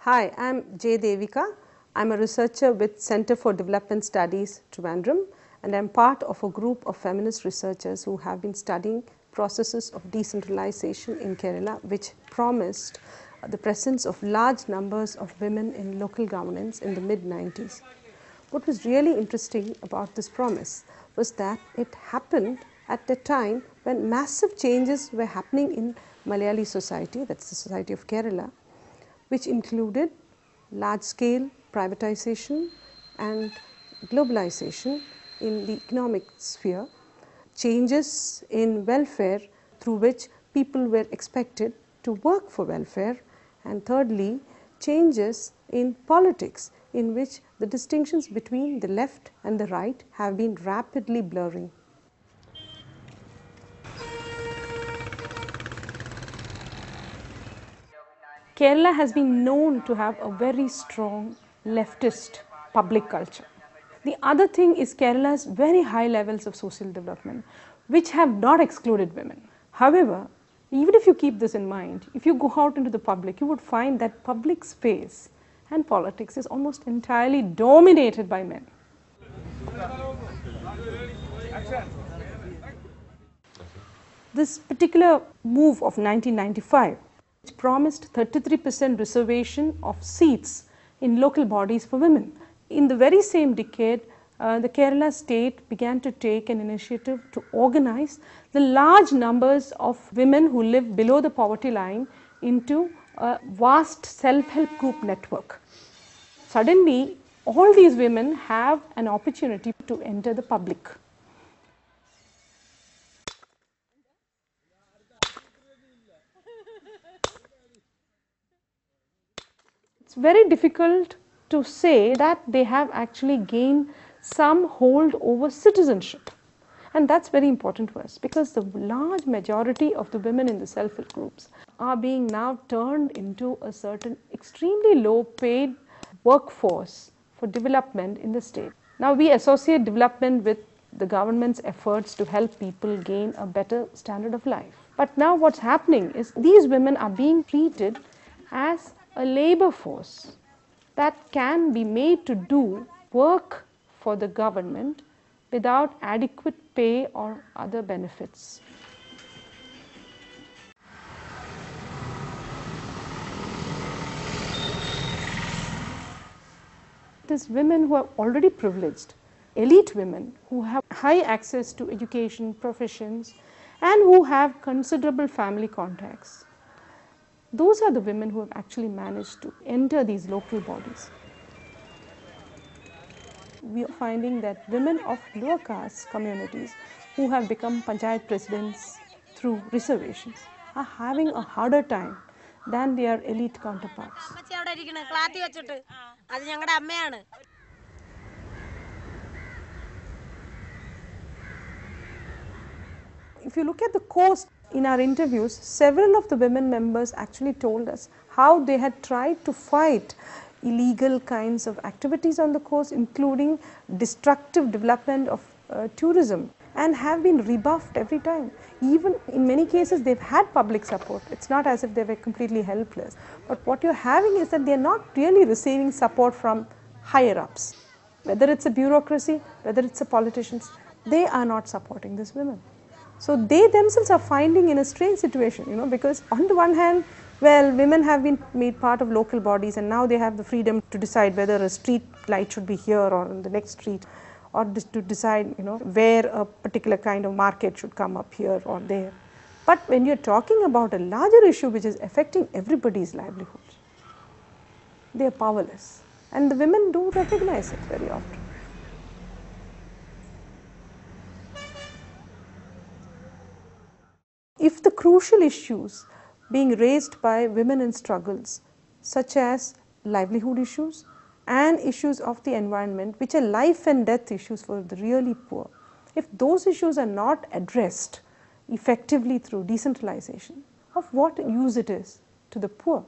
Hi, I am J. Devika. I am a researcher with Center for Development Studies, Trivandrum, and I am part of a group of feminist researchers who have been studying processes of decentralization in Kerala, which promised the presence of large numbers of women in local governance in the mid-90s. What was really interesting about this promise was that it happened at a time when massive changes were happening in Malayali society, that is the society of Kerala, which included large-scale privatization and globalization in the economic sphere, changes in welfare through which people were expected to work for welfare, and thirdly, changes in politics in which the distinctions between the left and the right have been rapidly blurring. Kerala has been known to have a very strong leftist public culture. The other thing is Kerala's very high levels of social development, which have not excluded women. However, even if you keep this in mind, if you go out into the public, you would find that public space and politics is almost entirely dominated by men. This particular move of 1995, which promised 33% reservation of seats in local bodies for women. In the very same decade, the Kerala state began to take an initiative to organize the large numbers of women who live below the poverty line into a vast self-help group network. Suddenly, all these women have an opportunity to enter the public. It's very difficult to say that they have actually gained some hold over citizenship, and that's very important to us because the large majority of the women in the self-help groups are being now turned into a certain extremely low paid workforce for development in the state. Now we associate development with the government's efforts to help people gain a better standard of life. But now what's happening is these women are being treated as a labor force that can be made to do work for the government without adequate pay or other benefits. These women who are already privileged, elite women who have high access to education, professions, and who have considerable family contacts. Those are the women who have actually managed to enter these local bodies. We are finding that women of lower caste communities who have become panchayat presidents through reservations are having a harder time than their elite counterparts. If you look at the course in our interviews, several of the women members actually told us how they had tried to fight illegal kinds of activities on the coast, including destructive development of tourism, and have been rebuffed every time. Even in many cases, they've had public support. It's not as if they were completely helpless. But what you're having is that they're not really receiving support from higher ups. Whether it's a bureaucracy, whether it's the politicians, they are not supporting these women. So they themselves are finding in a strange situation, because on the one hand, well, women have been made part of local bodies and now they have the freedom to decide whether a street light should be here or in the next street, or to decide, where a particular kind of market should come up here or there. But when you're talking about a larger issue which is affecting everybody's livelihoods, they are powerless, and the women do recognize it very often. If the crucial issues being raised by women in struggles, such as livelihood issues and issues of the environment, which are life and death issues for the really poor, if those issues are not addressed effectively through decentralization, of what use it is to the poor?